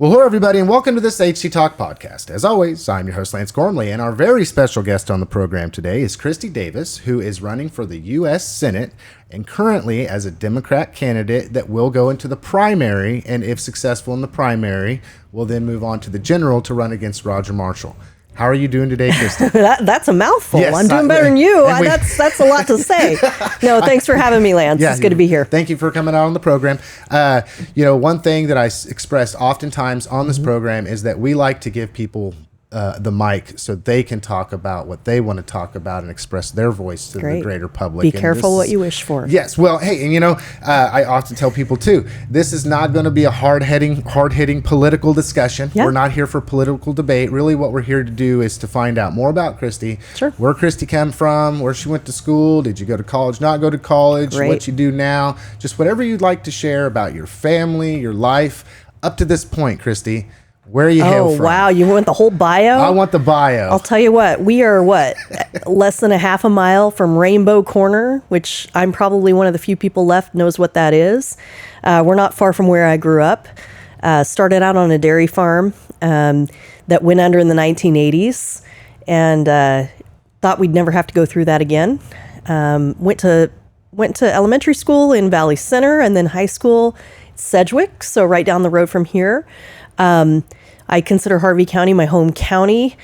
Well, hello, everybody, and welcome to this HCTalk podcast. As always, I'm your host, Lance Gormley, and our very special guest on the program today is Christy Davis, who is running for the U.S. Senate and currently as a Democrat candidate that will go into the primary, and if successful in the primary, will then move on to the general to run against Roger Marshall. How are you doing today, Christy? That's a mouthful. Yes, I'm doing better than you. That's a lot to say. No, thanks for having me, Lance. It's good to be here. Thank you for coming out on the program. One thing that I express oftentimes on this program is that we like to give people the mic so they can talk about what they want to talk about and express their voice to the greater public. Be careful what you wish for. Yes. Well, hey, and I often tell people too, this is not going to be a hard-hitting political discussion. Yeah. We're not here for political debate. Really what we're here to do is to find out more about Christy. Sure. Where Christy came from, where she went to school, did you go to college, not go to college, what you do now, just whatever you'd like to share about your family, your life, up to this point, Christy. Where are you hail from? Oh, wow. You want the whole bio? I want the bio. I'll tell you what. We are, less than a half a mile from Rainbow Corner, which I'm probably one of the few people left knows what that is. We're not far from where I grew up. Started out on a dairy farm that went under in the 1980s and thought we'd never have to go through that again. Went to elementary school in Valley Center and then high school Sedgwick, so right down the road from here. I consider Harvey County my home county.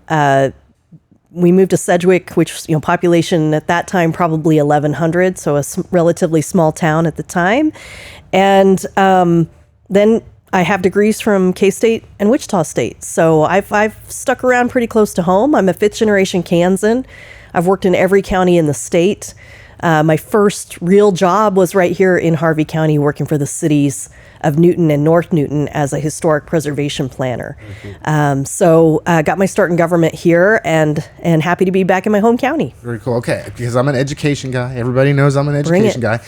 We moved to Sedgwick, which, population at that time, probably 1,100. So a relatively small town at the time. And, then I have degrees from K-State and Wichita State. So I've stuck around pretty close to home. I'm a fifth generation Kansan. I've worked in every county in the state. My first real job was right here in Harvey County, working for the cities of Newton and North Newton as a historic preservation planner. So I got my start in government here and happy to be back in my home county. Very cool. Okay, because I'm an education guy. Everybody knows I'm an education guy.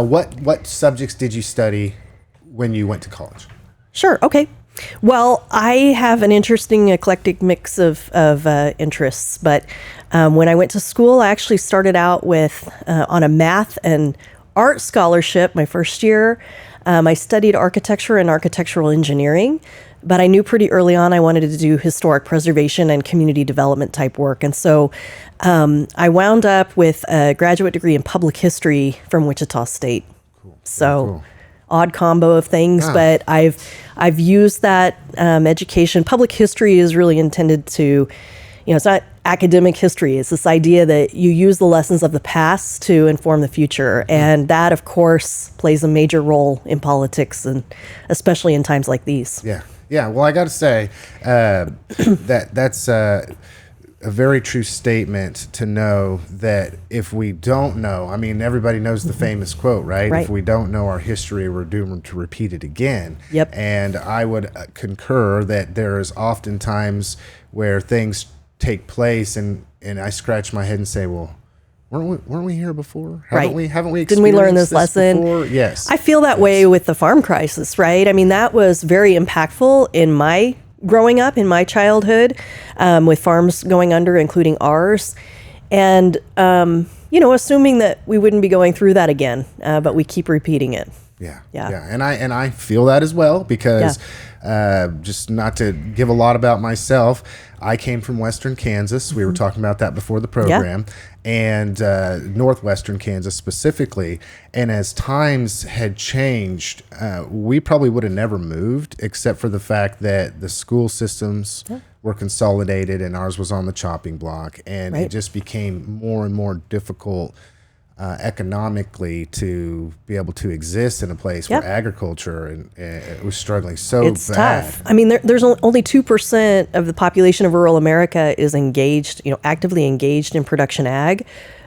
What subjects did you study when you went to college? Sure. Okay. Well, I have an interesting eclectic mix of interests, but when I went to school, I actually started out with on a math and art scholarship my first year. I studied architecture and architectural engineering, but I knew pretty early on I wanted to do historic preservation and community development type work. And so I wound up with a graduate degree in public history from Wichita State. Cool. So cool. Odd combo of things, but I've used that education. Public history is really intended to, it's not academic history. It's this idea that you use the lessons of the past to inform the future. And that, of course, plays a major role in politics, and especially in times like these. Yeah. Yeah. Well, I got to say that's a very true statement to know that if we don't know, I mean, everybody knows the famous quote, right? If we don't know our history, we're doomed to repeat it again. Yep. And I would concur that there is often times where things take place and I scratch my head and say, well, weren't we here before? Haven't we experienced Didn't we learn this lesson before? Yes. I feel that way with the farm crisis, right? I mean, that was very impactful in my growing up, in my childhood, with farms going under, including ours. And, assuming that we wouldn't be going through that again, but we keep repeating it. Yeah. And I feel that as well because just not to give a lot about myself, I came from Western Kansas. We were talking about that before the program, and Northwestern Kansas specifically. And as times had changed, we probably would have never moved except for the fact that the school systems were consolidated and ours was on the chopping block. And it just became more and more difficult economically to be able to exist in a place where agriculture and it was struggling it's bad. Tough. I mean, there's only 2% of the population of rural America is engaged, actively engaged in production ag,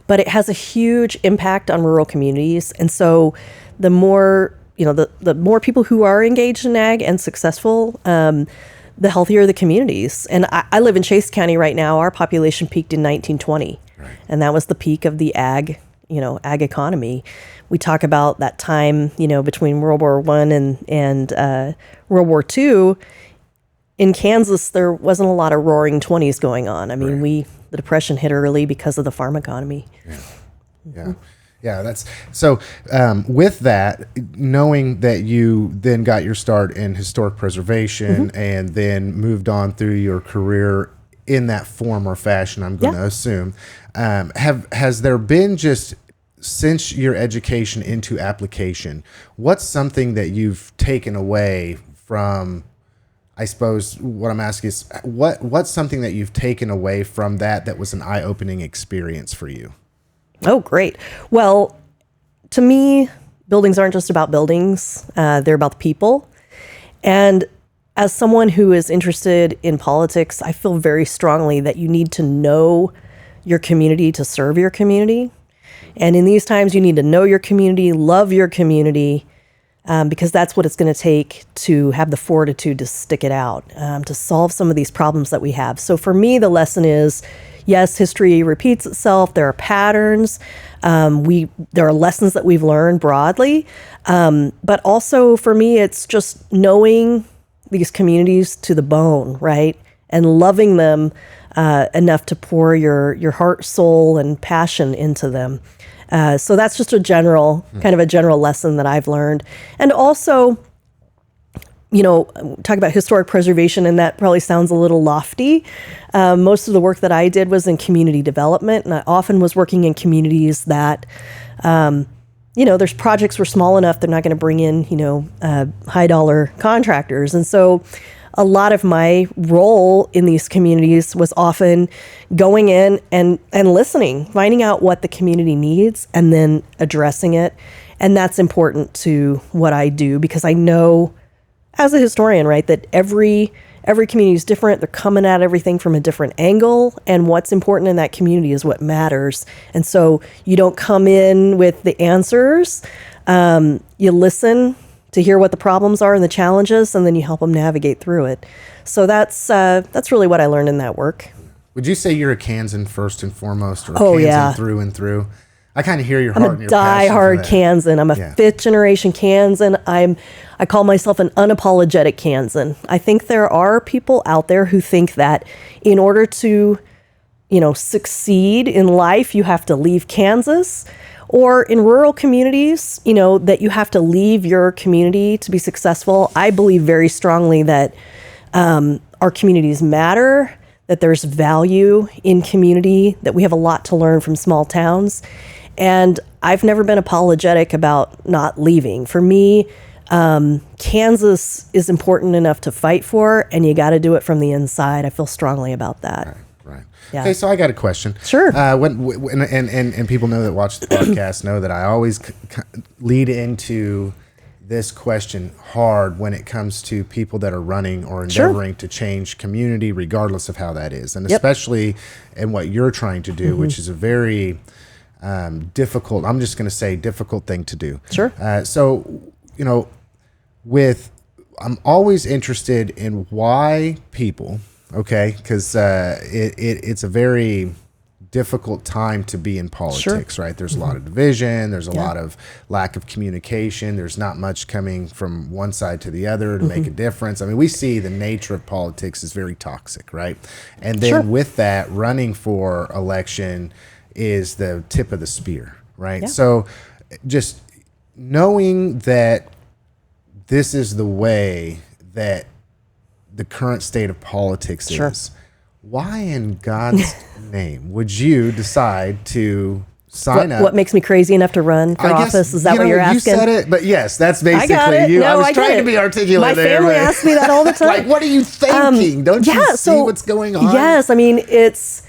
but it has a huge impact on rural communities. And so the more, the more people who are engaged in ag and successful, the healthier the communities. And I live in Chase County right now. Our population peaked in 1920, and that was the peak of the ag economy. We talk about that time, between World War I and World War II. In Kansas, there wasn't a lot of roaring 20s going on. I mean, the Depression hit early because of the farm economy. Yeah. Yeah, that's so. With that, knowing that you then got your start in historic preservation and then moved on through your career in that form or fashion, I'm going to assume, has there been just since your education into application, what's something that you've taken away from? I suppose what I'm asking is what's something that you've taken away from that was an eye-opening experience for you? Oh, great. Well, to me, buildings aren't just about buildings. They're about the people. And as someone who is interested in politics, I feel very strongly that you need to know your community to serve your community. And in these times, you need to know your community, love your community, because that's what it's going to take to have the fortitude to stick it out, to solve some of these problems that we have. So for me, the lesson is, yes, history repeats itself. There are patterns. There are lessons that we've learned broadly. But also for me, it's just knowing these communities to the bone, right? And loving them enough to pour your heart, soul, and passion into them. So that's just a general lesson that I've learned. And also, talk about historic preservation, and that probably sounds a little lofty. Most of the work that I did was in community development, and I often was working in communities that, there's projects were small enough, they're not going to bring in, high dollar contractors. And so a lot of my role in these communities was often going in and listening, finding out what the community needs, and then addressing it. And that's important to what I do, because I know as a historian, right, that every community is different. They're coming at everything from a different angle, and what's important in that community is what matters. And so you don't come in with the answers. You listen to hear what the problems are and the challenges, and then you help them navigate through it. So that's really what I learned in that work. Would you say you're a Kansan first and foremost, or Kansan through and through? I kind of hear your heart and your passion. I'm a diehard Kansan. I'm a fifth generation Kansan. I call myself an unapologetic Kansan. I think there are people out there who think that in order to, succeed in life, you have to leave Kansas. Or in rural communities, that you have to leave your community to be successful. I believe very strongly that our communities matter, that there's value in community, that we have a lot to learn from small towns. And I've never been apologetic about not leaving. For me, Kansas is important enough to fight for, and you got to do it from the inside. I feel strongly about that. Right. Yeah. Okay, so I got a question. Sure. And people know that watch the podcast know that I always lead into this question hard when it comes to people that are running or endeavoring to change community, regardless of how that is, and especially in what you're trying to do, which is a very difficult. I'm just going to say difficult thing to do. Sure. I'm always interested in why people. Okay, because it's a very difficult time to be in politics, right? There's a lot of division. There's a lot of lack of communication. There's not much coming from one side to the other to make a difference. I mean, we see the nature of politics is very toxic, right? And then with that, running for election is the tip of the spear, right? Yeah. So just knowing that this is the way that the current state of politics is, why in God's name would you decide to sign up? What makes me crazy enough to run for office? Is that what you're asking? You said it, but yes, that's basically you. I was trying to be articulate. My family asks me that all the time. Like, what are you thinking? Don't you see what's going on? Yes, I mean, it's,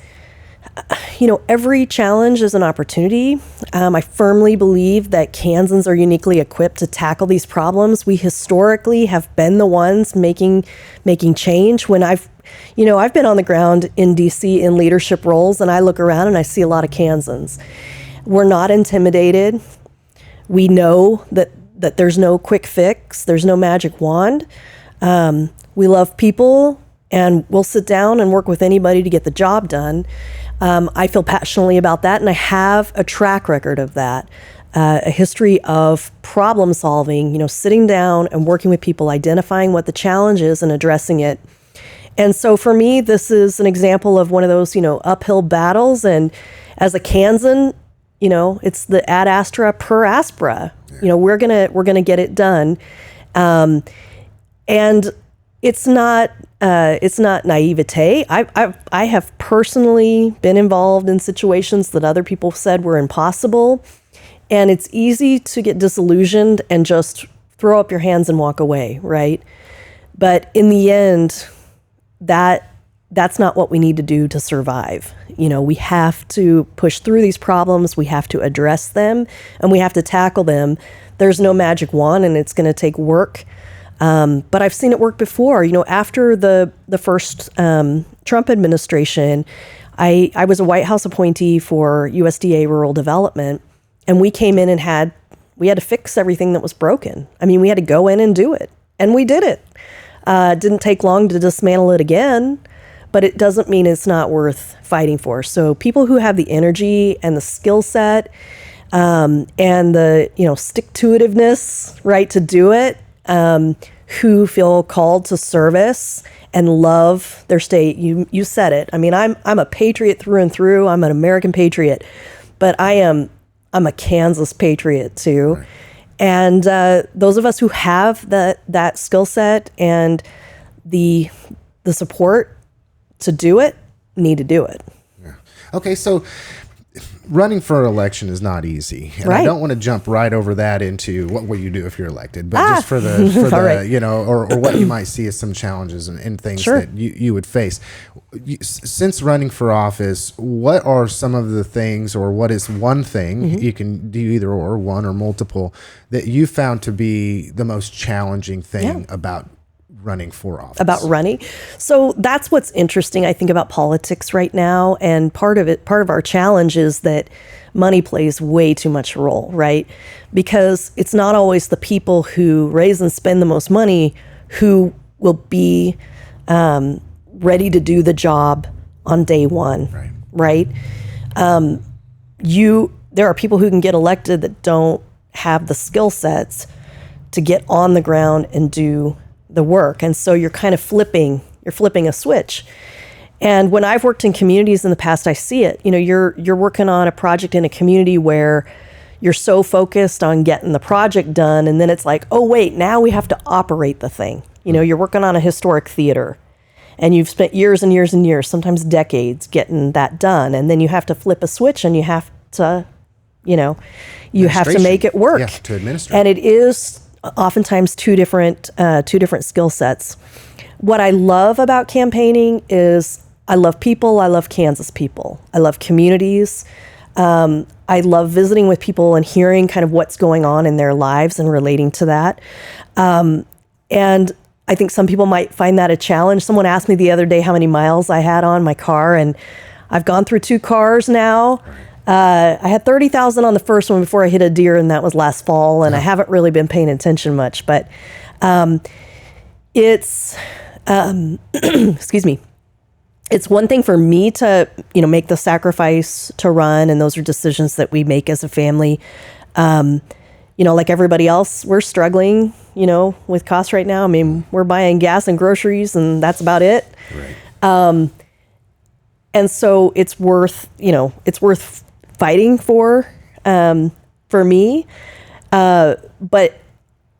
every challenge is an opportunity. I firmly believe that Kansans are uniquely equipped to tackle these problems. We historically have been the ones making change. When I've been on the ground in DC in leadership roles, and I look around and I see a lot of Kansans. We're not intimidated. We know that there's no quick fix. There's no magic wand. We love people, and we'll sit down and work with anybody to get the job done. I feel passionately about that, and I have a track record of that, a history of problem solving, sitting down and working with people, identifying what the challenge is and addressing it. And so for me, this is an example of one of those, uphill battles. And as a Kansan, It's the ad astra per aspera. Yeah. We're gonna get it done, and it's not naivete. I have personally been involved in situations that other people said were impossible, and it's easy to get disillusioned and just throw up your hands and walk away, right? But in the end, that's not what we need to do to survive. We have to push through these problems. We have to address them, and we have to tackle them. There's no magic wand, and it's going to take work. But I've seen it work before. After the first Trump administration, I was a White House appointee for USDA Rural Development, and we came in and we had to fix everything that was broken. I mean, we had to go in and do it, and we did it. It didn't take long to dismantle it again, but it doesn't mean it's not worth fighting for. So people who have the energy and the skill set and the stick-to-itiveness, right, to do it, who feel called to service and love their state. You said it. I mean, I'm a patriot through and through. I'm an American patriot, but I'm a Kansas patriot too. Right. And those of us who have that skill set and the support to do it need to do it. Yeah. Okay, so running for election is not easy, and right. I don't want to jump right over that into what will you do if you're elected, but just for the right. Or what you might see as some challenges and things sure. that you would face. Since running for office, what are some of the things, or what is one thing, mm-hmm. you can do either or, one or multiple, that you found to be the most challenging thing about running for office? About running. So that's what's interesting, I think, about politics right now. And part of our challenge is that money plays way too much role, right? Because it's not always the people who raise and spend the most money who will be ready to do the job on day one, right? There are people who can get elected that don't have the skill sets to get on the ground and do the work. And so you're kind of flipping a switch. And when I've worked in communities in the past, I see it. You're working on a project in a community where you're so focused on getting the project done, and then it's like, oh wait, now we have to operate the thing. You're working on a historic theater, and you've spent years and years and years, sometimes decades, getting that done, and then you have to flip a switch, and you have to, you have to make it work. Yeah, to administer. And it is oftentimes two different skill sets. What I love about campaigning is I love people. I love Kansas people. I love communities. I love visiting with people and hearing kind of what's going on in their lives and relating to that. And I think some people might find that a challenge. Someone asked me the other day how many miles I had on my car, and I've gone through 2 cars now. I had 30,000 on the first one before I hit a deer, and that was last fall, and I haven't really been paying attention much, but it's, excuse me, it's one thing for me to, make the sacrifice to run, and those are decisions that we make as a family. Like everybody else, we're struggling, with costs right now. I mean, we're buying gas and groceries, and that's about it. Right. And so it's worth fighting for me. But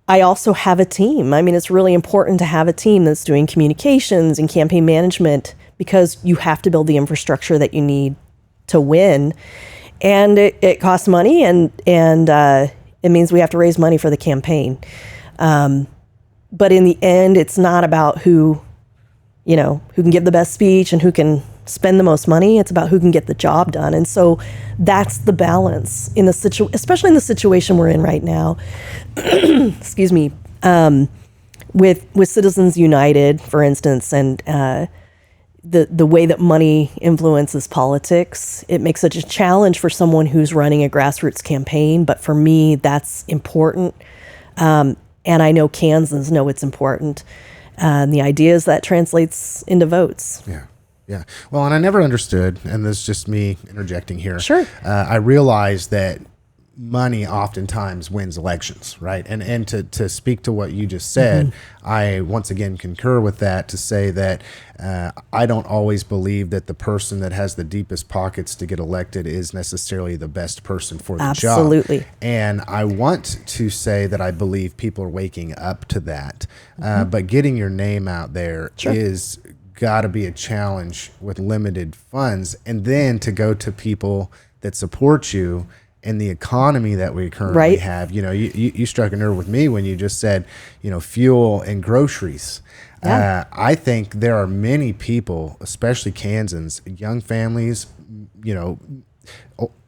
I also have a team. I mean, it's really important to have a team that's doing communications and campaign management, because you have to build the infrastructure that you need to win. And it costs money, and it means we have to raise money for the campaign. But in the end, it's not about who can give the best speech and who can spend the most money. It's about who can get the job done. And so that's the balance in the especially in the situation we're in right now. Excuse me. With Citizens United, for instance, and the way that money influences politics, it makes such a challenge for someone who's running a grassroots campaign. But for me, that's important. And I know Kansans know it's important. And the idea is that translates into votes. Yeah. Yeah. Well, and I never understood, and this is just me interjecting here. Sure. I realized that money oftentimes wins elections, right? And to speak to what you just said, I once again concur with that, to say that I don't always believe that the person that has the deepest pockets to get elected is necessarily the best person for the job. Absolutely. And I want to say that I believe people are waking up to that. But getting your name out there is got to be a challenge with limited funds. And then to go to people that support you in the economy that we currently have. You know, you struck a nerve with me when you just said, you know, fuel and groceries. I think there are many people, especially Kansans, young families, you know,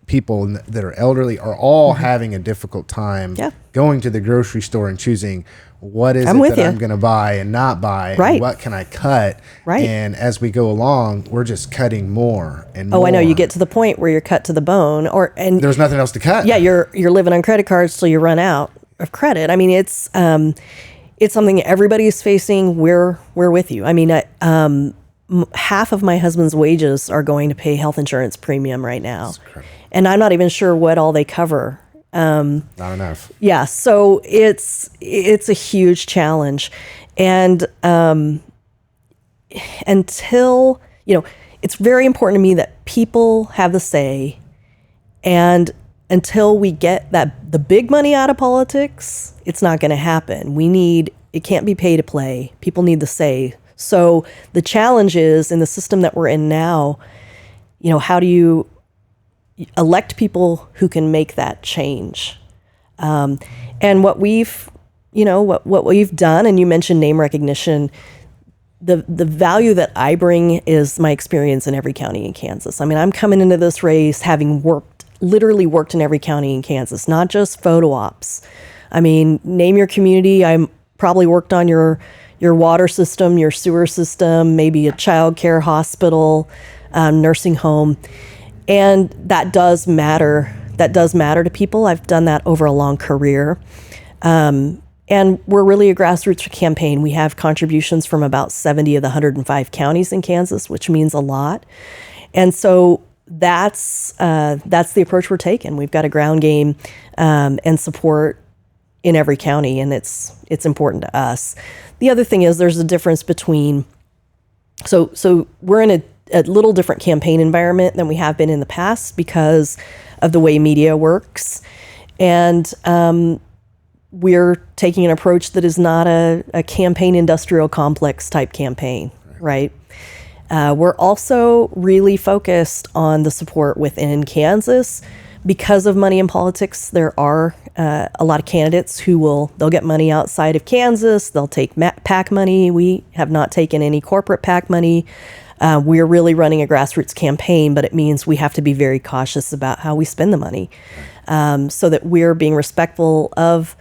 people that are elderly, are all having a difficult time going to the grocery store and choosing what is it that I'm going to buy and not buy, and what can I cut. And as we go along, we're just cutting more and more. I know. You get to the point where you're cut to the bone, and there's nothing else to cut. Yeah, you're living on credit cards till you run out of credit. I mean, it's something everybody is facing. We're with you. I mean, half of my husband's wages are going to pay health insurance premium right now, and I'm not even sure what all they cover. Not enough. Yeah, so it's a huge challenge, and until, you know, it's very important to me that people have the say, and until we get the big money out of politics, it's not going to happen. It can't be pay to play. People need the say. So the challenge is, in the system that we're in now, you know, how do you elect people who can make that change? And what we've done, and you mentioned name recognition, the value that I bring is my experience in every county in Kansas. I mean, I'm coming into this race having literally worked in every county in Kansas, not just photo ops. I mean, name your community. I probably worked on your water system, your sewer system, maybe a child care hospital, nursing home. And that does matter. That does matter to people. I've done that over a long career. And we're really a grassroots campaign. We have contributions from about 70 of the 105 counties in Kansas, which means a lot. And so that's the approach we're taking. We've got a ground game and support in every county, and it's important to us. The other thing is, there's a difference between, so we're in a little different campaign environment than we have been in the past because of the way media works. And we're taking an approach that is not a campaign industrial complex type campaign, right? We're also really focused on the support within Kansas. Because of money in politics, there are a lot of candidates they'll get money outside of Kansas. They'll take PAC money. We have not taken any corporate PAC money. We're really running a grassroots campaign, but it means we have to be very cautious about how we spend the money, so that we're being respectful of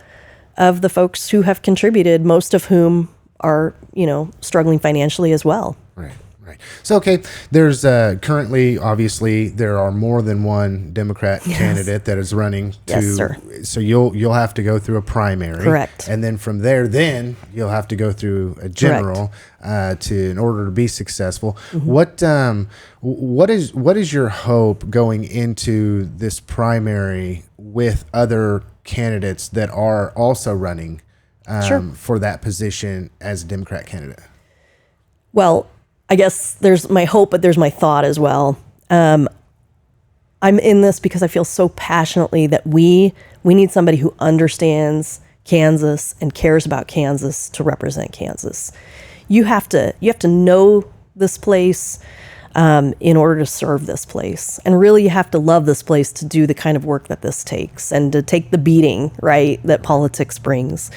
the folks who have contributed, most of whom are, you know, struggling financially as well. Right. So, okay, there's currently, obviously, there are more than one Democrat candidate that is running to. Yes, sir. So you'll have to go through a primary. Correct. And then from there, you'll have to go through a general in order to be successful. What is your hope going into this primary with other candidates that are also running for that position as a Democrat candidate? Well, I guess there's my hope, but there's my thought as well. I'm in this because I feel so passionately that we need somebody who understands Kansas and cares about Kansas to represent Kansas. You have to know this place in order to serve this place, and really you have to love this place to do the kind of work that this takes and to take the beating, right, that politics brings.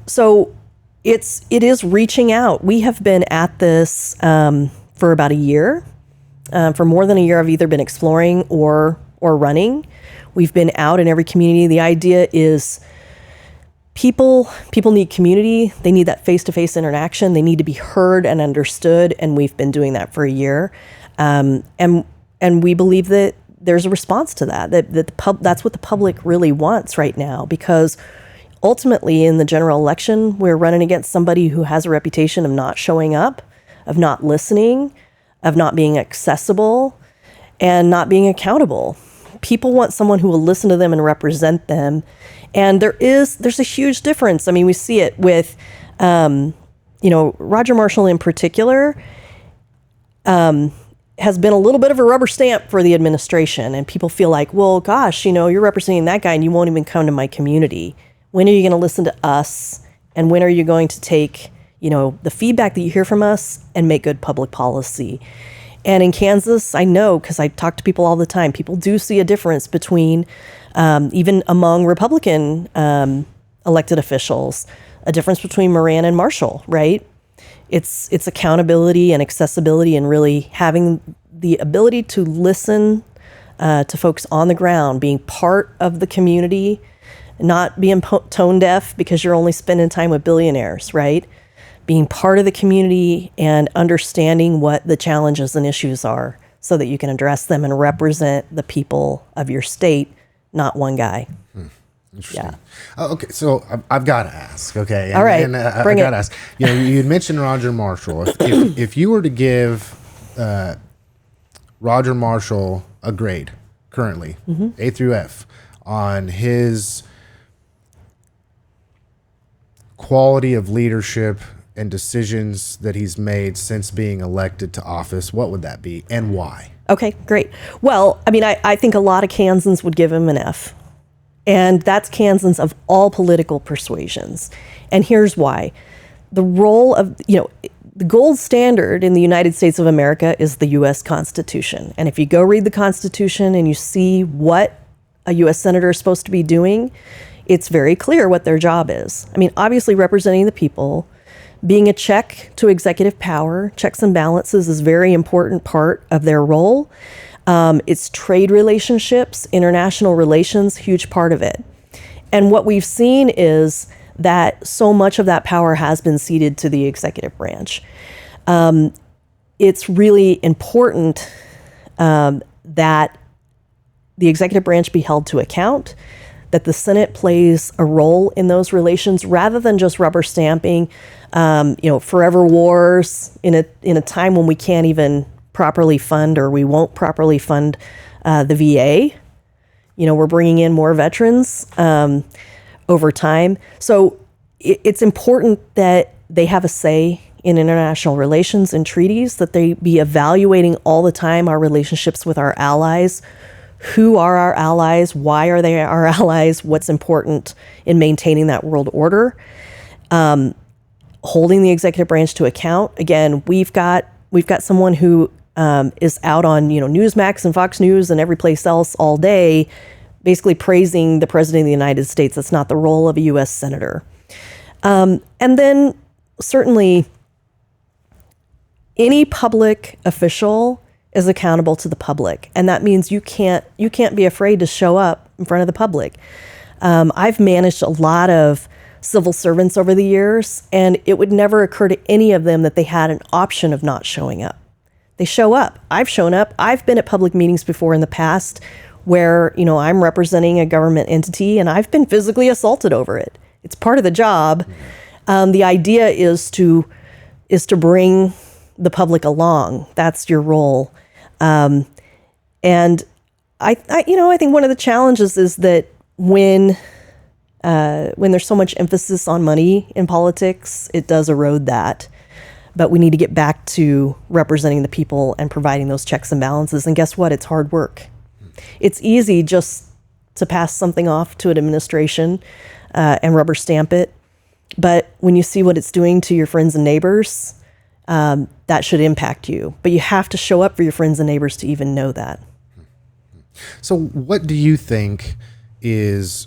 So it is reaching out. We have been at this for about a year. For more than a year, I've either been exploring or running. We've been out in every community. The idea is people need community. They need that face-to-face interaction. They need to be heard and understood, and we've been doing that for a year. And we believe that there's a response to that. That's what the public really wants right now, because ultimately, in the general election, we're running against somebody who has a reputation of not showing up, of not listening, of not being accessible, and not being accountable People want someone who will listen to them and represent them. And there's a huge difference. I mean, we see it with, Roger Marshall in particular, has been a little bit of a rubber stamp for the administration. And people feel like, well, gosh, you're representing that guy and you won't even come to my community. When are you going to listen to us? And when are you going to take, the feedback that you hear from us and make good public policy? And in Kansas, I know, because I talk to people all the time, people do see a difference between, even among Republican elected officials, a difference between Moran and Marshall, right? It's accountability and accessibility and really having the ability to listen to folks on the ground, being part of the community, not being tone deaf because you're only spending time with billionaires, right? Being part of the community and understanding what the challenges and issues are so that you can address them and represent the people of your state, not one guy. Interesting. Yeah. Okay, so I've got to ask. Okay, all right, I've got to ask. You had mentioned Roger Marshall. If you were to give Roger Marshall a grade currently, A through F, on his quality of leadership and decisions that he's made since being elected to office, what would that be and why? Okay, great. Well, I mean, I think a lot of Kansans would give him an F. And that's Kansans of all political persuasions. And here's why. The role of, the gold standard in the United States of America is the U.S. Constitution. And if you go read the Constitution and you see what a U.S. Senator is supposed to be doing, it's very clear what their job is. I mean, obviously representing the people, being a check to executive power, checks and balances is a very important part of their role. It's trade relationships, international relations, huge part of it. And what we've seen is that so much of that power has been ceded to the executive branch. It's really important that the executive branch be held to account, that the Senate plays a role in those relations rather than just rubber stamping, forever wars in a time when we can't even properly fund, or we won't properly fund the VA. We're bringing in more veterans over time. So it's important that they have a say in international relations and treaties, that they be evaluating all the time our relationships with our allies. Who are our allies? Why are they our allies? What's important in maintaining that world order? Holding the executive branch to account. Again, we've got someone who is out on Newsmax and Fox News and every place else all day, basically praising the president of the United States. That's not the role of a U.S. senator. And then certainly any public official is accountable to the public, and that means you can't be afraid to show up in front of the public. I've managed a lot of civil servants over the years, and it would never occur to any of them that they had an option of not showing up. They show up. I've shown up. I've been at public meetings before in the past where, I'm representing a government entity and I've been physically assaulted over it. It's part of the job. The idea is to bring the public along. That's your role. And I think one of the challenges is that when there's so much emphasis on money in politics, it does erode that. But we need to get back to representing the people and providing those checks and balances. And guess what? It's hard work. It's easy just to pass something off to an administration and rubber stamp it. But when you see what it's doing to your friends and neighbors, that should impact you. But you have to show up for your friends and neighbors to even know that. So what do you think is...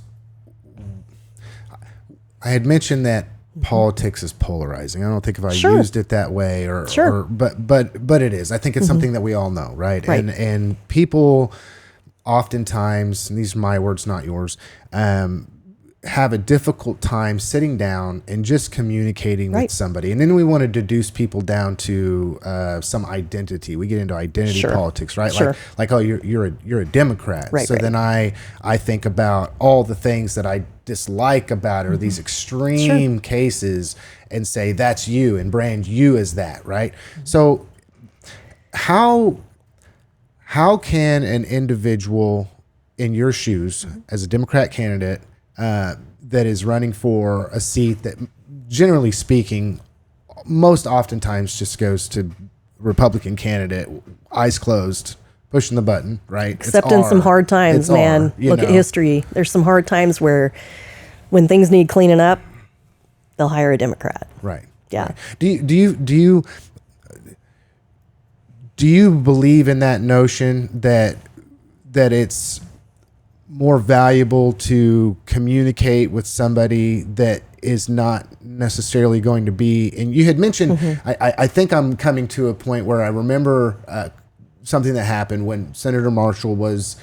I had mentioned that politics is polarizing. I don't think if I used it that way but it is. I think it's something that we all know, right? And people oftentimes, and these are my words, not yours, have a difficult time sitting down and just communicating with somebody. And then we want to deduce people down to some identity. We get into identity politics, right? Like, oh, you're a Democrat. Then I think about all the things that I dislike about or these extreme cases and say that's you and brand you as that, right? So how can an individual in your shoes as a Democrat candidate that is running for a seat that, generally speaking, most oftentimes just goes to Republican candidate, eyes closed, pushing the button, right? Except in some hard times, man. Look at history. There's some hard times where when things need cleaning up, they'll hire a Democrat. Right. Yeah. Right. Do you believe in that notion that it's more valuable to communicate with somebody that is not necessarily going to be, and you had mentioned, I think I'm coming to a point where I remember something that happened when Senator Marshall was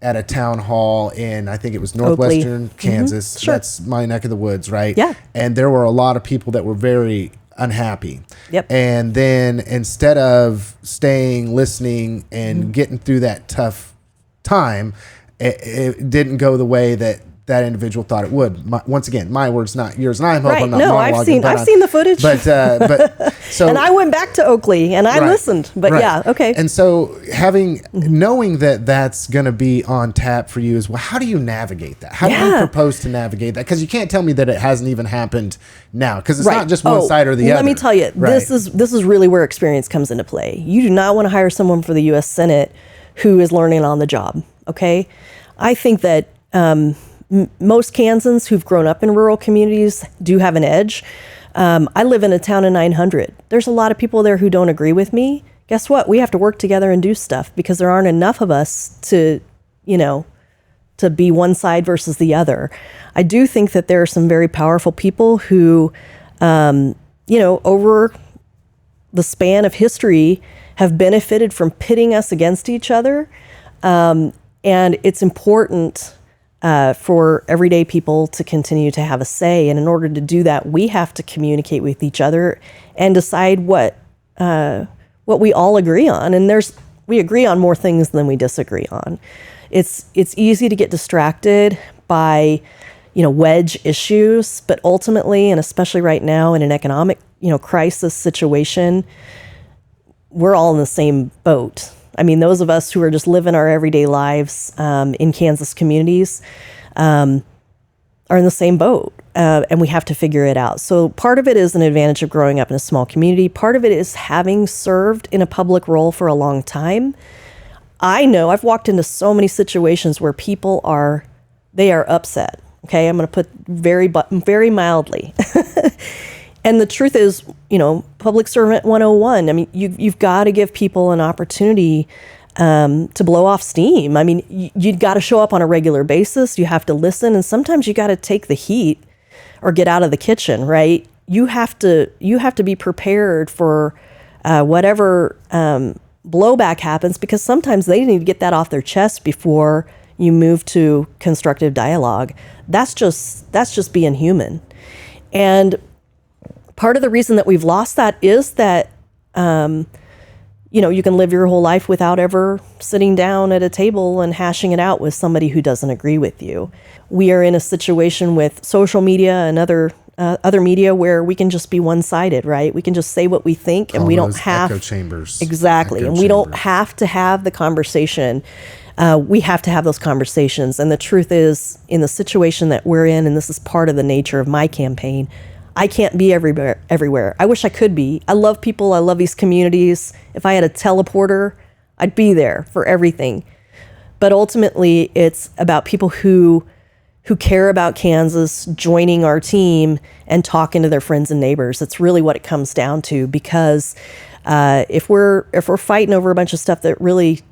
at a town hall in, I think it was northwestern Kansas. Sure. That's my neck of the woods, right? Yeah. And there were a lot of people that were very unhappy. Yep. And then instead of staying, listening, and getting through that tough time, it didn't go the way that individual thought it would. Once again, my words, not yours, and I hope I'm not monologuing. I've seen the footage. But so, and I went back to Oakley and I listened. But yeah, okay. And so knowing that that's going to be on tap for you as well, how do you navigate that? How do you propose to navigate that? Because you can't tell me that it hasn't even happened now, because it's not just one side or the other. Let me tell you, this is really where experience comes into play. You do not want to hire someone for the U.S. Senate who is learning on the job. Okay, I think that most Kansans who've grown up in rural communities do have an edge. I live in a town of 900. There's a lot of people there who don't agree with me. Guess what? We have to work together and do stuff because there aren't enough of us to be one side versus the other. I do think that there are some very powerful people who, over the span of history have benefited from pitting us against each other. And it's important for everyday people to continue to have a say. And in order to do that, we have to communicate with each other and decide what we all agree on. And we agree on more things than we disagree on. It's easy to get distracted by, wedge issues, but ultimately, and especially right now in an economic, crisis situation, we're all in the same boat. I mean, those of us who are just living our everyday lives in Kansas communities are in the same boat, and we have to figure it out. So part of it is an advantage of growing up in a small community. Part of it is having served in a public role for a long time. I know I've walked into so many situations where people are upset. Okay, I'm going to put very mildly. And the truth is, public servant 101. I mean, you've got to give people an opportunity to blow off steam. I mean, you've got to show up on a regular basis. You have to listen, and sometimes you got to take the heat or get out of the kitchen. Right? You have to be prepared for whatever blowback happens, because sometimes they need to get that off their chest before you move to constructive dialogue. That's just being human, and part of the reason that we've lost that is that, you can live your whole life without ever sitting down at a table and hashing it out with somebody who doesn't agree with you. We are in a situation with social media and other media where we can just be one-sided, right? We can just say what we think, and we don't have echo chambers. Exactly, and we don't have to have the conversation. We have to have those conversations. And the truth is, in the situation that we're in, and this is part of the nature of my campaign, I can't be everywhere. I wish I could be. I love people. I love these communities. If I had a teleporter, I'd be there for everything. But ultimately, it's about people who care about Kansas joining our team and talking to their friends and neighbors. That's really what it comes down to. Because if we're fighting over a bunch of stuff that really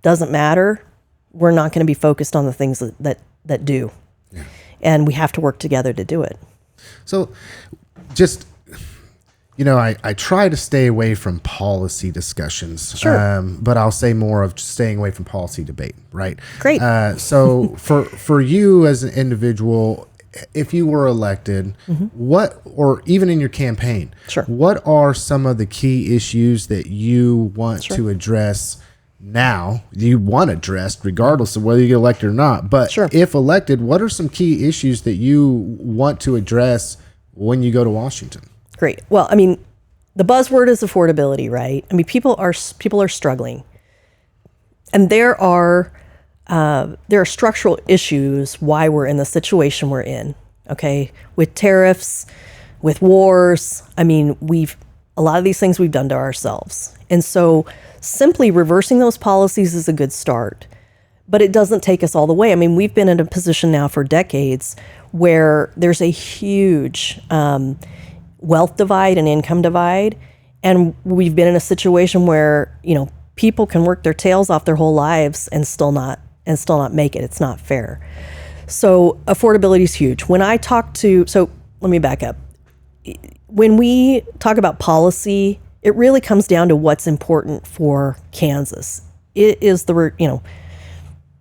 doesn't matter, we're not going to be focused on the things that do. Yeah. And we have to work together to do it. So just, I try to stay away from policy discussions, sure. But I'll say more of staying away from policy debate, right? Great. So for you as an individual, if you were elected, or even in your campaign, sure. what are some of the key issues that you want to address now, you want addressed regardless of whether you get elected or not? But sure. if elected, what are some key issues that you want to address when you go to Washington? Great. Well, I mean, the buzzword is affordability, right? I mean, people are struggling, and there are there are structural issues why we're in the situation we're in, okay? With tariffs, with wars, I mean, a lot of these things we've done to ourselves. And so simply reversing those policies is a good start, but it doesn't take us all the way. I mean, we've been in a position now for decades where there's a huge wealth divide and income divide. And we've been in a situation where, people can work their tails off their whole lives and still not make it. It's not fair. So affordability is huge. So let me back up. When we talk about policy, it really comes down to what's important for Kansas. It is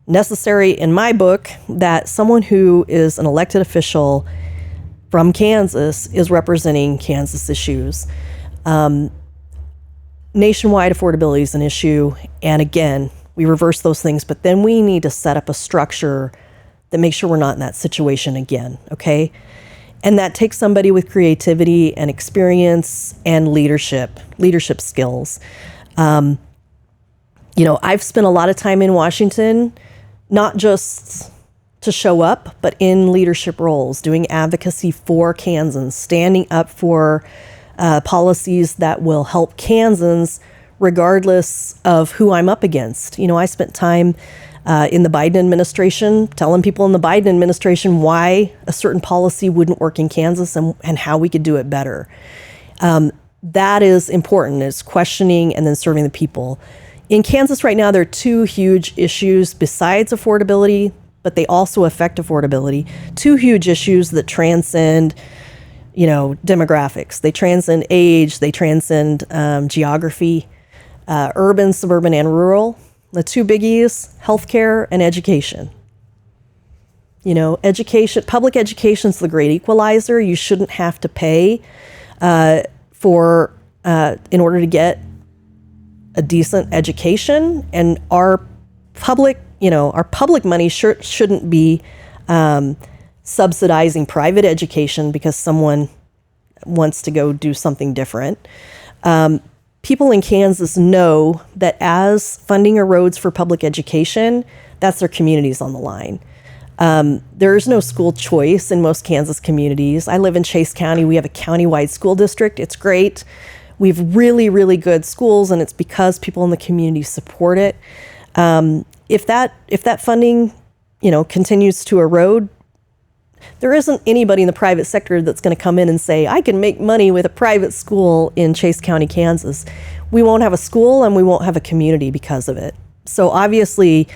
necessary in my book that someone who is an elected official from Kansas is representing Kansas issues. Nationwide affordability is an issue. And again, we reverse those things, but then we need to set up a structure that makes sure we're not in that situation again, okay? And that takes somebody with creativity and experience and leadership skills. I've spent a lot of time in Washington, not just to show up, but in leadership roles, doing advocacy for Kansans, standing up for policies that will help Kansans regardless of who I'm up against. I spent time in the Biden administration telling people in the Biden administration why a certain policy wouldn't work in Kansas and how we could do it better. That is important, is questioning and then serving the people. In Kansas right now, there are two huge issues besides affordability, but they also affect affordability. Two huge issues that transcend demographics. They transcend age, they transcend geography, urban, suburban, and rural. The two biggies, healthcare and education. Public education is the great equalizer. You shouldn't have to pay in order to get a decent education. And our public money shouldn't be subsidizing private education because someone wants to go do something different. People in Kansas know that as funding erodes for public education, that's their communities on the line. There is no school choice in most Kansas communities. I live in Chase County. We have a countywide school district. It's great. We have really, really good schools, and it's because people in the community support it. If that funding, continues to erode, there isn't anybody in the private sector that's going to come in and say, I can make money with a private school in Chase County, Kansas. We won't have a school and we won't have a community because of it. So obviously,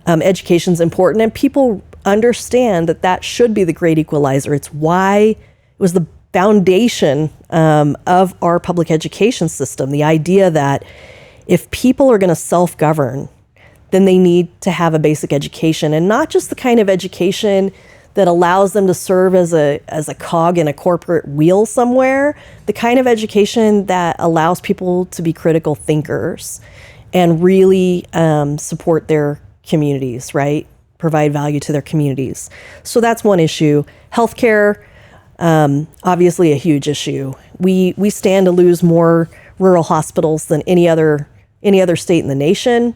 education is important, and people understand that should be the great equalizer. It's why it was the foundation of our public education system. The idea that if people are going to self-govern, then they need to have a basic education, and not just the kind of education that allows them to serve as a cog in a corporate wheel somewhere, the kind of education that allows people to be critical thinkers and really support their communities, right? Provide value to their communities. So that's one issue. Healthcare, obviously a huge issue. We stand to lose more rural hospitals than any other state in the nation.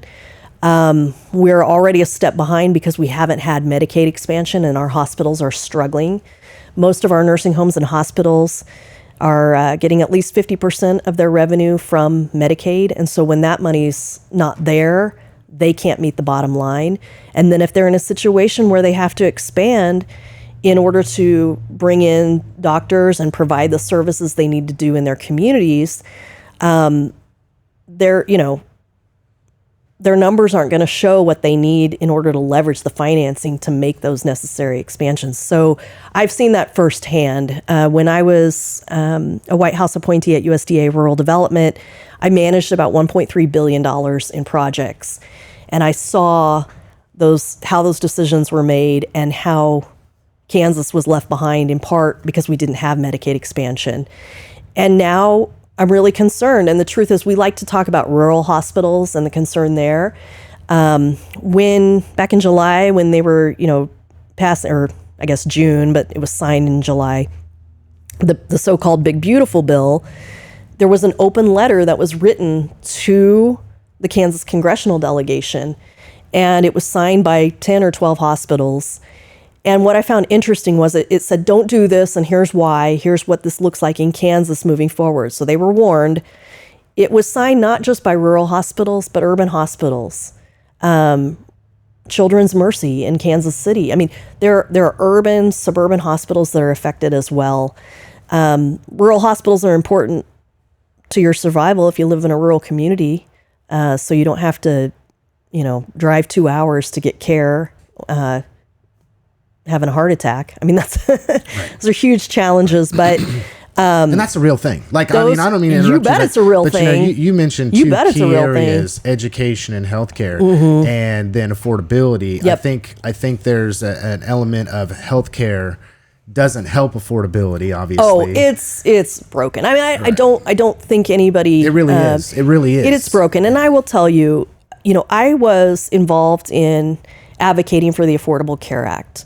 We're already a step behind because we haven't had Medicaid expansion, and our hospitals are struggling. Most of our nursing homes and hospitals are getting at least 50% of their revenue from Medicaid. And so when that money's not there, they can't meet the bottom line. And then if they're in a situation where they have to expand in order to bring in doctors and provide the services they need to do in their communities, their numbers aren't going to show what they need in order to leverage the financing to make those necessary expansions. So I've seen that firsthand. When I was a White House appointee at USDA Rural Development, I managed about $1.3 billion in projects. And I saw how those decisions were made and how Kansas was left behind, in part because we didn't have Medicaid expansion. And now I'm really concerned. And the truth is, we like to talk about rural hospitals and the concern there. Back in July, when they were, passed, or I guess June, but it was signed in July, the so-called Big Beautiful Bill, there was an open letter that was written to the Kansas congressional delegation. and it was signed by 10 or 12 hospitals. And what I found interesting was it said, don't do this, and here's why. Here's what this looks like in Kansas moving forward. So they were warned. It was signed not just by rural hospitals, but urban hospitals. Children's Mercy in Kansas City. I mean, there are urban, suburban hospitals that are affected as well. Rural hospitals are important to your survival if you live in a rural community, so you don't have to, drive 2 hours to get care, having a heart attack. I mean, those are huge challenges, but and that's a real thing. Like, I don't mean to interrupt you. You bet it's a real thing. You mentioned two key areas, education and healthcare, and then affordability. Yep. I think there's an element of healthcare doesn't help affordability, obviously. Oh, it's broken. I mean, I don't think anybody. It really is. It really is. It's broken. And I will tell you, I was involved in advocating for the Affordable Care Act.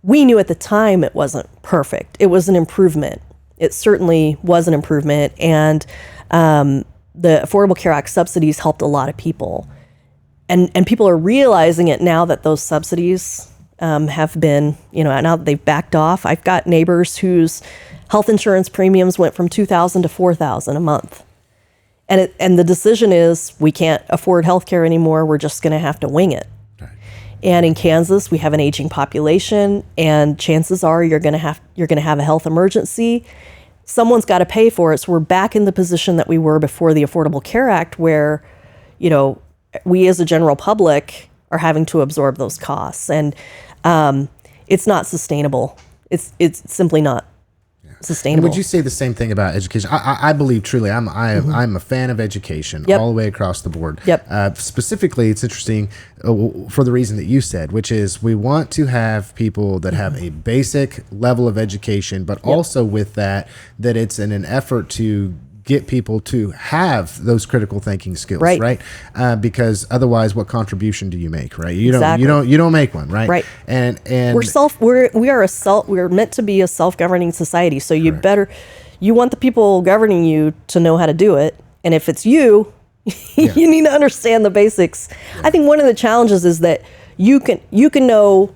We knew at the time it wasn't perfect. It was an improvement. It certainly was an improvement. And the Affordable Care Act subsidies helped a lot of people. And people are realizing it now that those subsidies have been, now that they've backed off. I've got neighbors whose health insurance premiums went from $2,000 to $4,000 a month. And the decision is, we can't afford health care anymore. We're just going to have to wing it. Right. And in Kansas, we have an aging population, and chances are you're going to have a health emergency. Someone's got to pay for it. So we're back in the position that we were before the Affordable Care Act, where, we as a general public are having to absorb those costs. And it's not sustainable. It's simply not sustainable. And would you say the same thing about education? I believe truly, I'm a fan of education all the way across the board. Yep. Specifically, it's interesting for the reason that you said, which is we want to have people that have a basic level of education, but also with that it's in an effort to get people to have those critical thinking skills, right? Because otherwise, what contribution do you make, right? You don't make one, right? Right. And we're meant to be a self-governing society. So you want the people governing you to know how to do it, and if it's you, you need to understand the basics. Yeah. I think one of the challenges is that you can know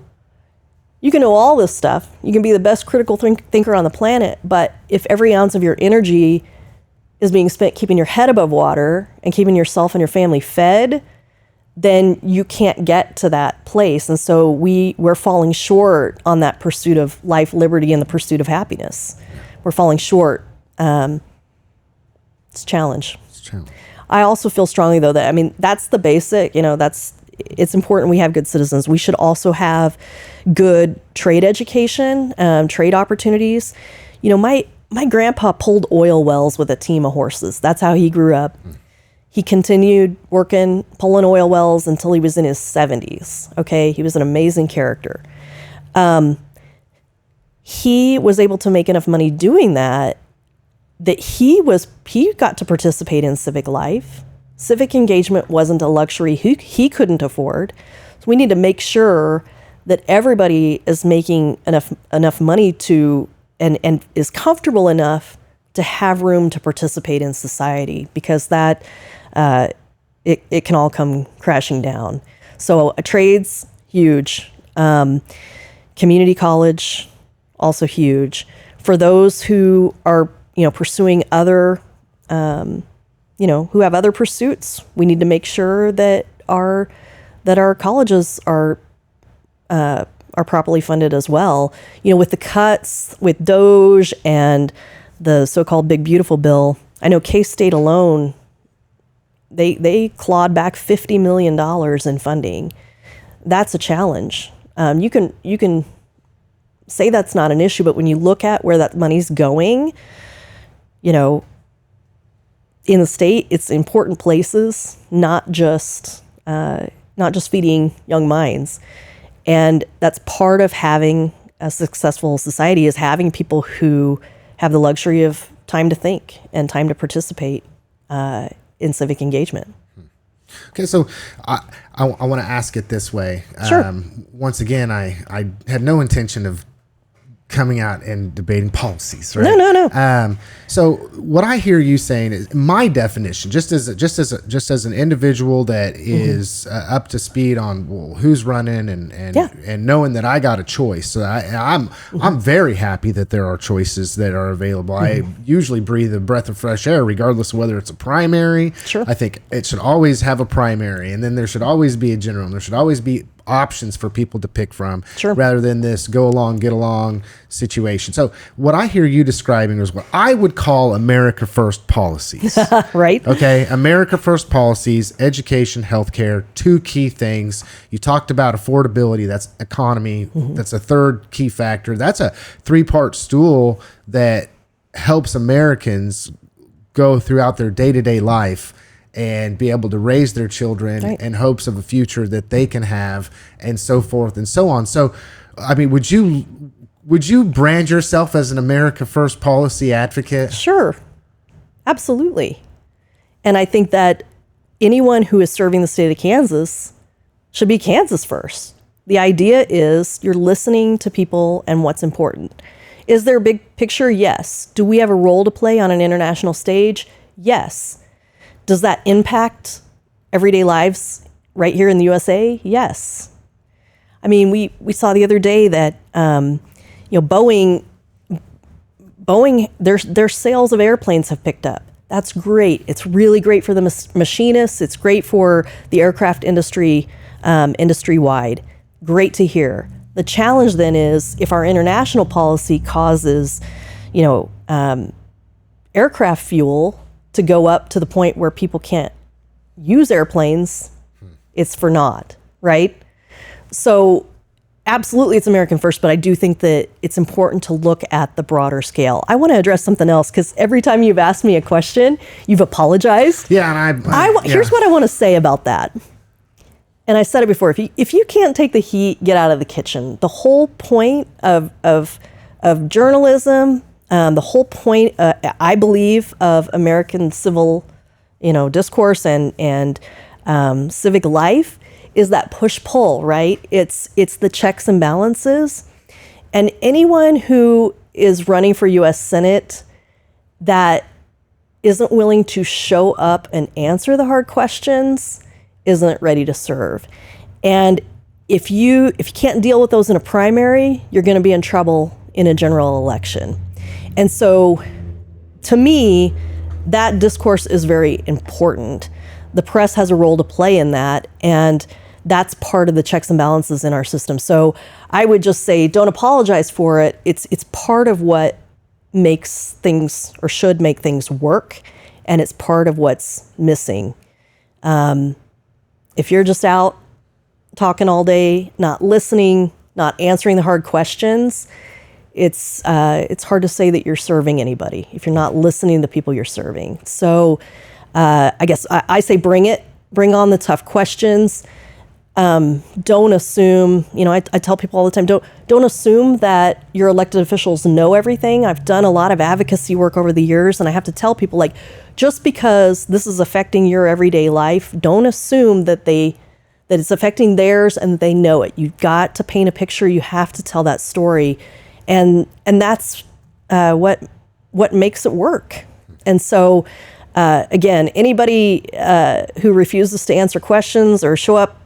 all this stuff. You can be the best critical thinker on the planet, but if every ounce of your energy is being spent keeping your head above water and keeping yourself and your family fed, then you can't get to that place. And so we're falling short on that pursuit of life, liberty, and the pursuit of happiness. We're falling short. It's a challenge. I also feel strongly, though, that, that's the basic, it's important we have good citizens. We should also have good trade education, trade opportunities. My grandpa pulled oil wells with a team of horses. That's how he grew up. He continued pulling oil wells until he was in his 70s. Okay, he was an amazing character. He was able to make enough money doing that he got to participate in civic life. Civic engagement wasn't a luxury he couldn't afford. So we need to make sure that everybody is making enough money to and is comfortable enough to have room to participate in society, because that it can all come crashing down. So a trade's huge. Community college, also huge. For those who are pursuing other who have other pursuits, we need to make sure that our colleges are properly funded as well. With the cuts with DOGE and the so-called Big Beautiful Bill, I know K-State alone, they clawed back $50 million in funding. That's a challenge. You can say that's not an issue, but when you look at where that money's going, in the state, it's important places, not just feeding young minds. And that's part of having a successful society, is having people who have the luxury of time to think and time to participate in civic engagement. Okay, so I want to ask it this way. Sure. Once again, I had no intention of coming out and debating policies, right? No. So what I hear you saying is my definition, just as an individual that is up to speed on who's running and knowing that I got a choice. So I'm very happy that there are choices that are available. I usually breathe a breath of fresh air, regardless of whether it's a primary. Sure. I think it should always have a primary, and then there should always be a general. And there should always be options for people to pick from, rather than this go along, get along situation. So what I hear you describing is what I would call America First policies. Right. Okay. America First policies, education, healthcare, two key things. You talked about affordability. That's economy. That's a third key factor. That's a three-part stool that helps Americans go throughout their day-to-day life and be able to raise their children in hopes of a future that they can have, and so forth and so on. So, I mean, would you brand yourself as an America First policy advocate? Sure. Absolutely. And I think that anyone who is serving the state of Kansas should be Kansas first. The idea is you're listening to people and what's important. Is there a big picture? Yes. Do we have a role to play on an international stage? Yes. Does that impact everyday lives right here in the USA? Yes. I mean, we saw the other day that Boeing, their sales of airplanes have picked up. That's great. It's really great for the machinists. It's great for the aircraft industry, industry-wide. Great to hear. The challenge then is if our international policy causes, aircraft fuel to go up to the point where people can't use airplanes, it's for naught, right? So absolutely it's American first, but I do think that it's important to look at the broader scale. I want to address something else, because every time you've asked me a question, you've apologized. Yeah, and here's what I want to say about that. And I said it before, if you can't take the heat, get out of the kitchen. The whole point of journalism, the whole point, I believe, of American civil, discourse and civic life is that push-pull, right? It's the checks and balances. And anyone who is running for U.S. Senate that isn't willing to show up and answer the hard questions isn't ready to serve. And if you can't deal with those in a primary, you're going to be in trouble in a general election. And so, to me, that discourse is very important. The press has a role to play in that, and that's part of the checks and balances in our system. So I would just say, don't apologize for it. It's part of what makes things, or should make things work, and it's part of what's missing. If you're just out talking all day, not listening, not answering the hard questions, it's hard to say that you're serving anybody if you're not listening to the people you're serving. So I guess I say bring on the tough questions. Don't assume, I tell people all the time, don't assume that your elected officials know everything. I've done a lot of advocacy work over the years, and I have to tell people, just because this is affecting your everyday life, don't assume that it's affecting theirs and they know it. You've got to paint a picture. You have to tell that story. And that's what makes it work. And so, again, anybody who refuses to answer questions or show up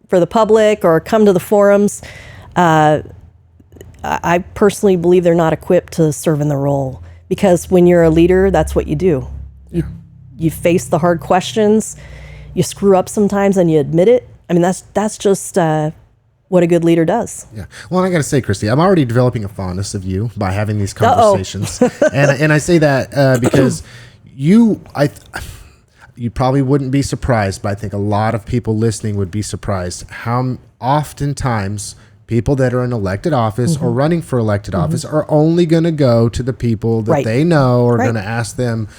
for the public or come to the forums, I personally believe they're not equipped to serve in the role. Because when you're a leader, that's what you do. You face the hard questions, you screw up sometimes, and you admit it. I mean, that's just what a good leader does. Yeah. Well, I got to say, Christy, I'm already developing a fondness of you by having these conversations. and I say that because you probably wouldn't be surprised, but I think a lot of people listening would be surprised how oftentimes people that are in elected office or running for elected office are only going to go to the people that they know are going to ask them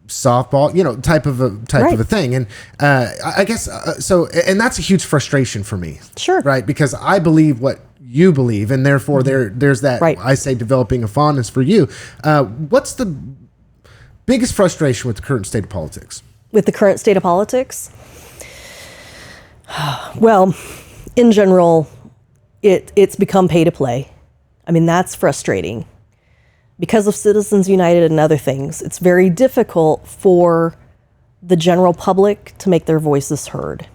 softball, type of a thing. And I guess so. And that's a huge frustration for me. Sure. Right. Because I believe what you believe, and therefore there's that, I say, developing a fondness for you. What's the biggest frustration with the current state of politics? With the current state of politics? Well, in general, it's become pay to play. I mean, that's frustrating. Because of Citizens United and other things, it's very difficult for the general public to make their voices heard.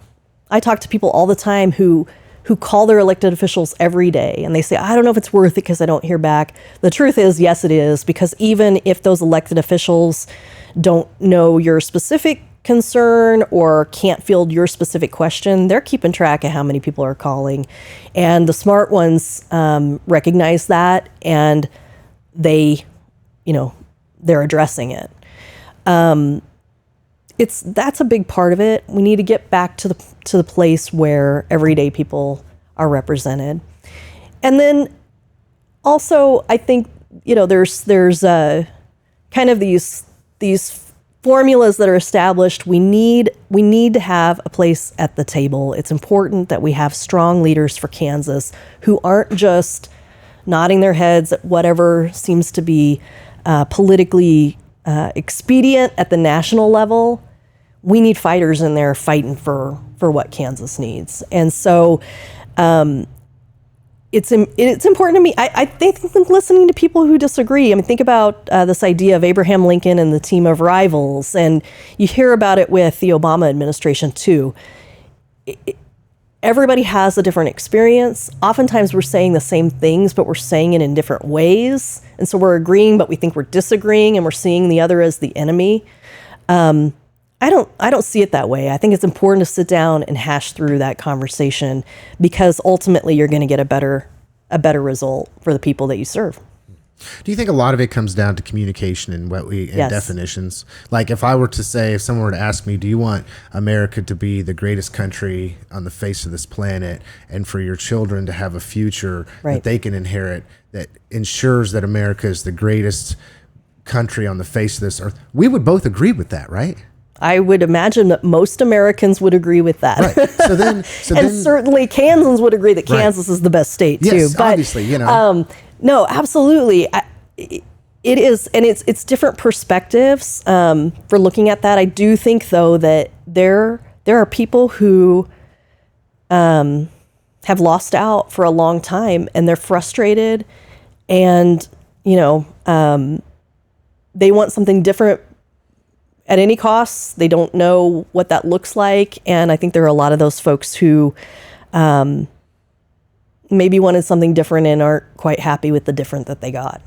I talk to people all the time who call their elected officials every day, and they say, I don't know if it's worth it because I don't hear back. The truth is, yes, it is, because even if those elected officials don't know your specific concern or can't field your specific question, they're keeping track of how many people are calling. And the smart ones recognize that, and they're addressing it. That's a big part of it. We need to get back to the place where everyday people are represented. And then also, I think, there's kind of these formulas that are established. We need to have a place at the table. It's important that we have strong leaders for Kansas who aren't just nodding their heads at whatever seems to be politically expedient at the national level. We need fighters in there fighting for what Kansas needs. And so it's important to me. I think listening to people who disagree. I mean, think about this idea of Abraham Lincoln and the team of rivals. And you hear about it with the Obama administration too. Everybody has a different experience. Oftentimes we're saying the same things, but we're saying it in different ways. And so we're agreeing, but we think we're disagreeing, and we're seeing the other as the enemy. I don't see it that way. I think it's important to sit down and hash through that conversation, because ultimately you're going to get a better result for the people that you serve. Do you think a lot of it comes down to communication and Yes. definitions? Like if someone were to ask me, do you want America to be the greatest country on the face of this planet, and for your children to have a future that they can inherit that ensures that America is the greatest country on the face of this earth? We would both agree with that, right? I would imagine that most Americans would agree with that. Right. So then, certainly Kansans would agree that Kansas is the best state too. Yes, But obviously, no, absolutely. It is, and it's different perspectives for looking at that. I do think though that there are people who have lost out for a long time, and they're frustrated, and they want something different at any cost. They don't know what that looks like. And I think there are a lot of those folks who maybe wanted something different and aren't quite happy with the different that they got.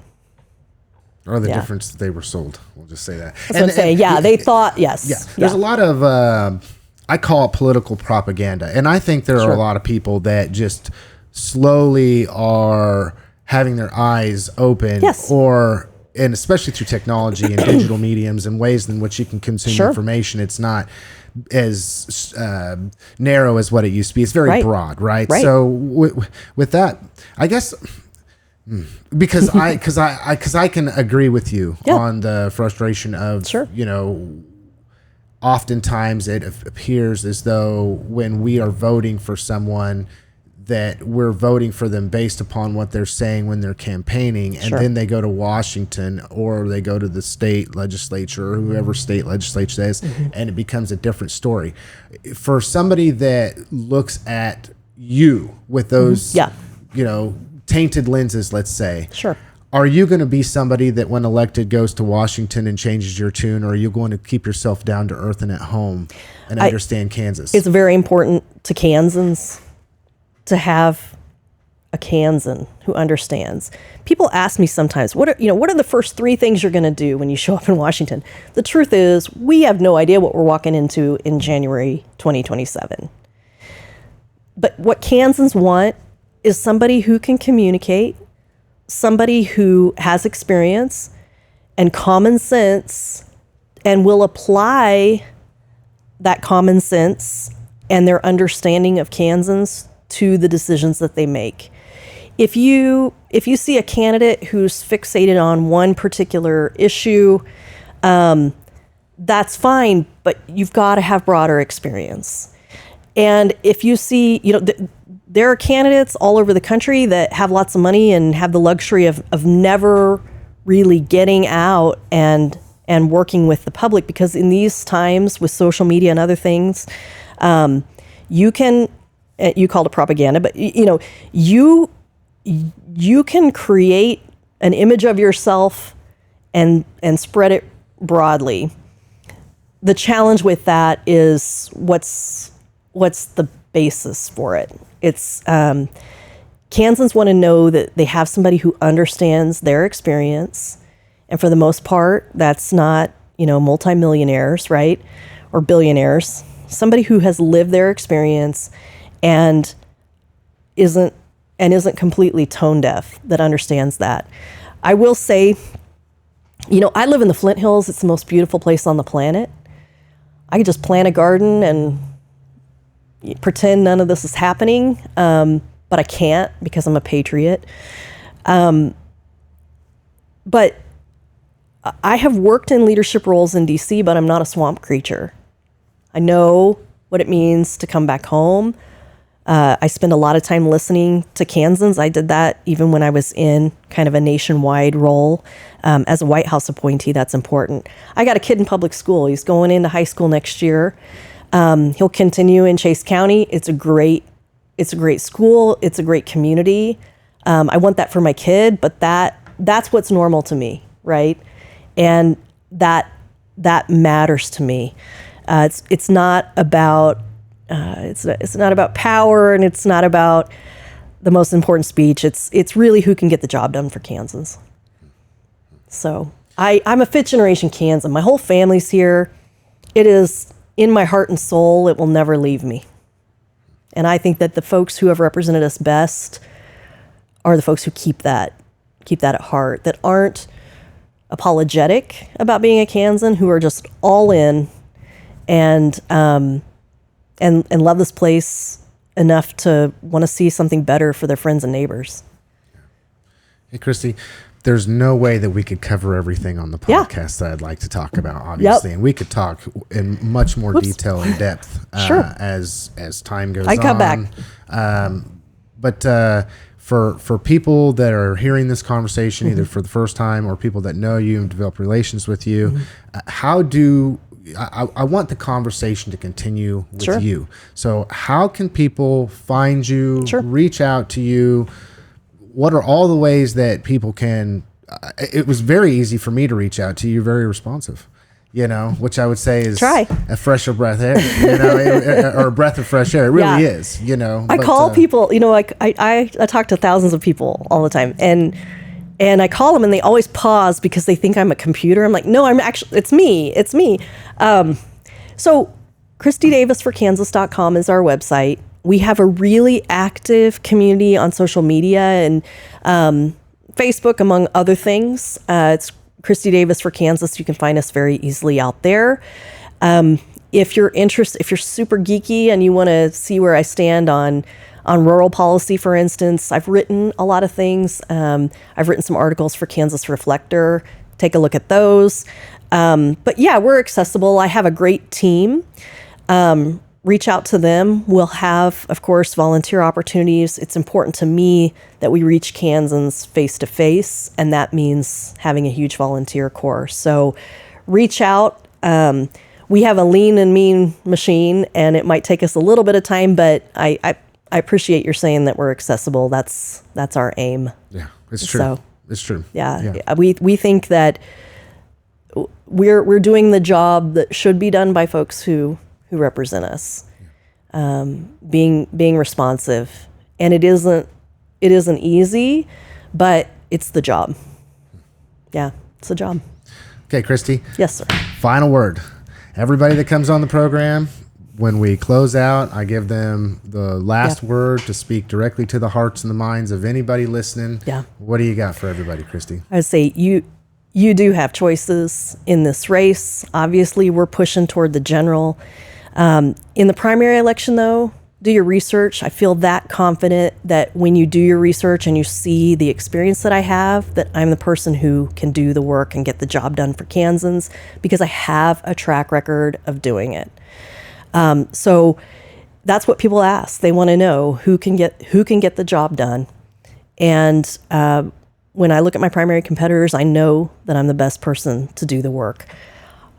Or the difference that they were sold. We'll just say that. That's what I'm saying. Yeah, they thought, yes. Yeah, there's a lot of, I call it political propaganda. And I think there are a lot of people that just slowly are having their eyes open, and especially through technology and digital mediums and ways in which you can consume information. It's not as narrow as what it used to be. It's very broad, right? So with that, I guess, because I can agree with you on the frustration of, oftentimes it appears as though when we are voting for someone, that we're voting for them based upon what they're saying when they're campaigning, and then they go to Washington or they go to the state legislature or whoever state legislature is, and it becomes a different story. For somebody that looks at you with those, tainted lenses, let's say, are you going to be somebody that when elected goes to Washington and changes your tune, or are you going to keep yourself down to earth and at home and understand Kansas? It's very important to Kansans to have a Kansan who understands. People ask me sometimes, what are the first 3 things you're going to do when you show up in Washington? The truth is, we have no idea what we're walking into in January 2027. But what Kansans want is somebody who can communicate, somebody who has experience and common sense and will apply that common sense and their understanding of Kansans to the decisions that they make. If you see a candidate who's fixated on one particular issue, that's fine, but you've got to have broader experience. And if you see, there are candidates all over the country that have lots of money and have the luxury of never really getting out and working with the public, because in these times with social media and other things, you called it propaganda, but you you can create an image of yourself and spread it broadly. The challenge with that is what's the basis for it. It's Kansans want to know that they have somebody who understands their experience, and for the most part, that's not multimillionaires, right, or billionaires. Somebody who has lived their experience and isn't completely tone deaf, that understands that. I will say, I live in the Flint Hills. It's the most beautiful place on the planet. I could just plant a garden and pretend none of this is happening, but I can't because I'm a patriot. But I have worked in leadership roles in DC, but I'm not a swamp creature. I know what it means to come back home. I spend a lot of time listening to Kansans. I did that even when I was in kind of a nationwide role. As a White House appointee, that's important. I got a kid in public school. He's going into high school next year. He'll continue in Chase County. It's a great school. It's a great community. I want that for my kid, but that's what's normal to me, right? And that matters to me. It's not about it's not about power, and it's not about the most important speech. It's really who can get the job done for Kansans. So I'm a fifth generation Kansan. My whole family's here. It is in my heart and soul. It will never leave me. And I think that the folks who have represented us best are the folks who keep that at heart, that aren't apologetic about being a Kansan, who are just all in and love this place enough to want to see something better for their friends and neighbors. Hey, Christy, there's no way that we could cover everything on the podcast that I'd like to talk about, obviously. And we could talk in much more detail and depth as time goes on. I come back. But for people that are hearing this conversation, either for the first time or people that know you and develop relations with you, I want the conversation to continue with you. So how can people find you, reach out to you? What are all the ways that people can, it was very easy for me to reach out to you. You're very responsive, which I would say is a fresher breath air, or a breath of fresh air. It really is, I call people, I talk to thousands of people all the time, and I call them and they always pause because they think I'm a computer. I'm like, no, it's me. So ChristyDavisforKansas.com is our website. We have a really active community on social media and Facebook, among other things. It's Christy Davis for Kansas. You can find us very easily out there. If you're super geeky and you want to see where I stand on rural policy, for instance, I've written a lot of things. I've written some articles for Kansas Reflector. Take a look at those. But yeah, we're accessible. I have a great team. Reach out to them. We'll have, of course, volunteer opportunities. It's important to me that we reach Kansans face to face, and that means having a huge volunteer corps. So reach out. We have a lean and mean machine, and it might take us a little bit of time, but I appreciate your saying that we're accessible. That's our aim. Yeah, it's true. So, it's true. Yeah. We think that we're doing the job that should be done by folks who represent us, being responsive, and it isn't easy, but it's the job. Yeah, it's the job. Okay, Christy. Yes, sir. Final word. Everybody that comes on the program, when we close out, I give them the last word to speak directly to the hearts and the minds of anybody listening. Yeah. What do you got for everybody, Christy? I would say you do have choices in this race. Obviously, we're pushing toward the general. In the primary election, though, do your research. I feel that confident that when you do your research and you see the experience that I have, that I'm the person who can do the work and get the job done for Kansans, because I have a track record of doing it. So that's what people ask. They want to know who can get the job done. And when I look at my primary competitors, I know that I'm the best person to do the work.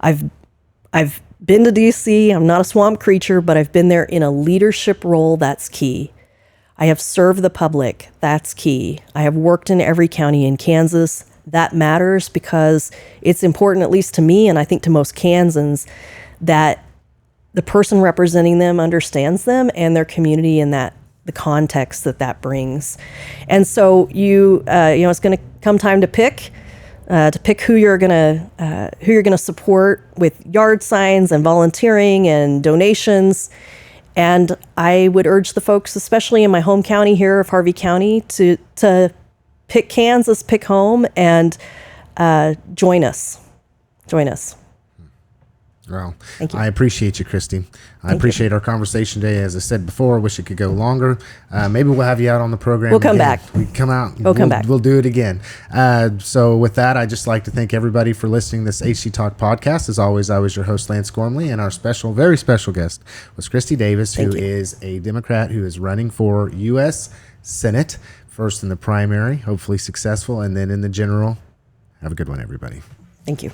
I've been to DC. I'm not a swamp creature, but I've been there in a leadership role. That's key. I have served the public. That's key. I have worked in every county in Kansas. That matters because it's important, at least to me, and I think to most Kansans, that the person representing them understands them and their community and that the context that brings. And so it's going to come time to pick who you're going to support with yard signs and volunteering and donations. And I would urge the folks, especially in my home county here of Harvey County, to pick Kansas, pick home, and join us. Join us. Well, Thank you. I appreciate you, Christy. I appreciate our conversation today. As I said before, I wish it could go longer. Maybe we'll have you out on the program. We'll come back. We come out. We'll come back. We'll do it again. So with that, I'd just like to thank everybody for listening to this HCTalk podcast. As always, I was your host, Lance Gormley, and our very special guest was Christy Davis, who is a Democrat who is running for U.S. Senate, first in the primary, hopefully successful, and then in the general. Have a good one, everybody. Thank you.